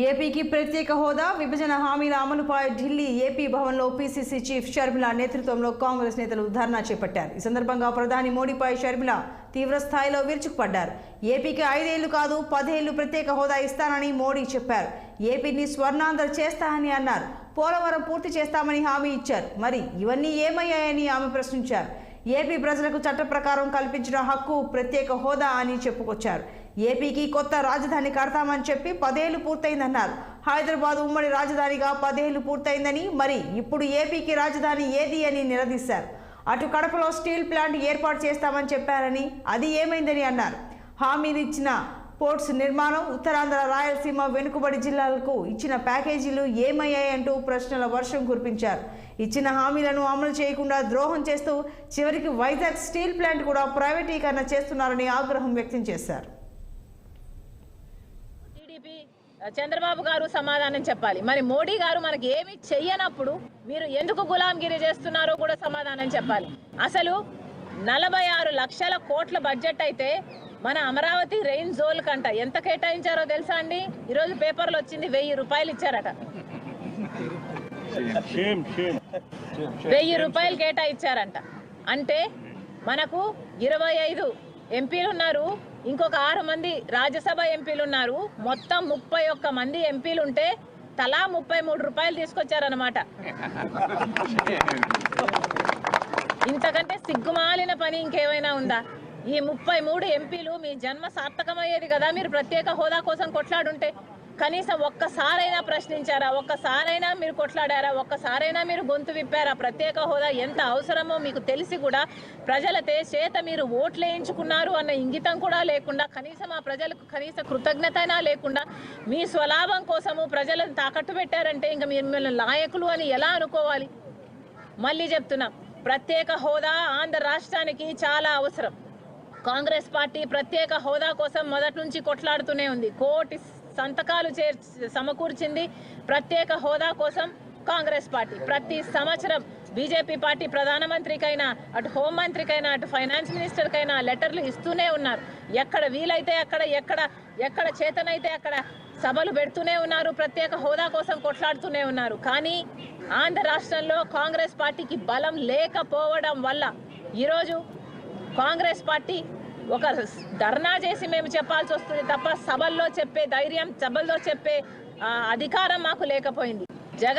ఏపీకి ప్రత్యేక హోదా విభజన హామీల అమలుపై ఢిల్లీ ఏపీ భవన్లో పీసీసీ చీఫ్ షర్మిల నేతృత్వంలో కాంగ్రెస్ నేతలు ధర్నా చేపట్టారు. ఈ సందర్భంగా ప్రధాని మోడీపై షర్మిల తీవ్ర స్థాయిలో విరుచుకుపడ్డారు. ఏపీకి 5 ఏళ్లు కాదు 10 ఏళ్లు ప్రత్యేక హోదా ఇస్తానని మోడీ చెప్పారు. ఏపీని స్వర్ణాంధ్ర చేస్తానని అన్నారు. పోలవరం పూర్తి చేస్తామని హామీ ఇచ్చారు. మరి ఇవన్నీ ఏమయ్యాయని ఆమె ప్రశ్నించారు. ఏపీ ప్రజలకు చట్ట ప్రకారం కల్పించిన హక్కు ప్రత్యేక హోదా అని చెప్పుకొచ్చారు. ఏపీకి కొత్త రాజధాని కడతామని చెప్పి 10 ఏళ్లు పూర్తయిందన్నారు. హైదరాబాద్ ఉమ్మడి రాజధానిగా 10 ఏళ్లు పూర్తయిందని, మరి ఇప్పుడు ఏపీకి రాజధాని ఏది అని నిలదీశారు. అటు కడపలో స్టీల్ ప్లాంట్ ఏర్పాటు చేస్తామని చెప్పారని, అది ఏమైందని అన్నారు. హామీలు ఇచ్చిన పోర్ట్స్ నిర్మాణం, ఉత్తరాంధ్ర రాయలసీమ వెనుకబడి జిల్లాలకు ఇచ్చిన ప్యాకేజీలు ఏమయ్యాయంటూ ప్రశ్నల వర్షం కురిపించారు. ఇచ్చిన హామీలను అమలు చేయకుండా ద్రోహం చేస్తూ చివరికి వైజాగ్ స్టీల్ ప్లాంట్ కూడా ప్రైవేటీకరణ చేస్తున్నారని ఆగ్రహం వ్యక్తం చేశారు. చంద్రబాబు గారు సమాధానం చెప్పాలి. మరి మోడీ గారు మనకి ఏమి చెయ్యనప్పుడు మీరు ఎందుకు గులాంగిరి చేస్తున్నారో కూడా సమాధానం చెప్పాలి. అసలు 46 లక్షల కోట్ల బడ్జెట్ అయితే మన అమరావతి రెయిన్ జోన్ కంట ఎంత కేటాయించారో తెలుసా అండి? ఈరోజు పేపర్లు వచ్చింది 1000 రూపాయలు ఇచ్చారట. 1000 రూపాయలు కేటాయించారంట. అంటే మనకు 25 ఎంపీలు ఉన్నారు, ఇంకొక 6 మంది రాజ్యసభ ఎంపీలు ఉన్నారు. మొత్తం 31 మంది ఎంపీలు ఉంటే తలా 33 రూపాయలు తీసుకొచ్చారనమాట. ఇంతకంటే సిగ్గుమాలిన పని ఇంకేమైనా ఉందా? ఈ 33 ఎంపీలు మీ జన్మ సార్థకమయ్యేది కదా మీరు ప్రత్యేక హోదా కోసం కొట్లాడుంటే. కనీసం ఒక్కసారైనా ప్రశ్నించారా? ఒక్కసారైనా మీరు కొట్లాడారా? ఒక్కసారైనా మీరు గొంతు విప్పారా? ప్రత్యేక హోదా ఎంత అవసరమో మీకు తెలిసి కూడా ప్రజల చేత మీరు ఓట్లు వేయించుకున్నారు అన్న ఇంగితం కూడా లేకుండా, కనీసం ఆ ప్రజలకు కనీస కృతజ్ఞతైనా లేకుండా మీ స్వలాభం కోసము ప్రజలను తాకట్టు పెట్టారంటే ఇంకా మిమ్మల్ని నాయకులు అని ఎలా అనుకోవాలి? మళ్ళీ చెప్తున్నాం, ప్రత్యేక హోదా ఆంధ్ర రాష్ట్రానికి చాలా అవసరం. కాంగ్రెస్ పార్టీ ప్రత్యేక హోదా కోసం మొదటి నుంచి కొట్లాడుతూనే ఉంది. కోటి సంతకాలు సమకూర్చింది ప్రత్యేక హోదా కోసం కాంగ్రెస్ పార్టీ. ప్రతి సంవత్సరం బీజేపీ పార్టీ ప్రధానమంత్రికైనా, అటు హోంమంత్రికైనా, అటు ఫైనాన్స్ మినిస్టర్కైనా లెటర్లు ఇస్తూనే ఉన్నారు. ఎక్కడ వీలైతే అక్కడ, ఎక్కడ చేతనైతే అక్కడ సభలు పెడుతూనే ఉన్నారు, ప్రత్యేక హోదా కోసం కొట్లాడుతూనే ఉన్నారు. కానీ ఆంధ్ర రాష్ట్రంలో కాంగ్రెస్ పార్టీకి బలం లేకపోవడం వల్ల ఈరోజు కాంగ్రెస్ పార్టీ ఒక ధర్నా చేసి మేము చెప్పాల్సి వస్తుంది తప్ప సభల్లో చెప్పే ధైర్యం, సభల్లో చెప్పే అధికారం మాకు లేకపోయింది.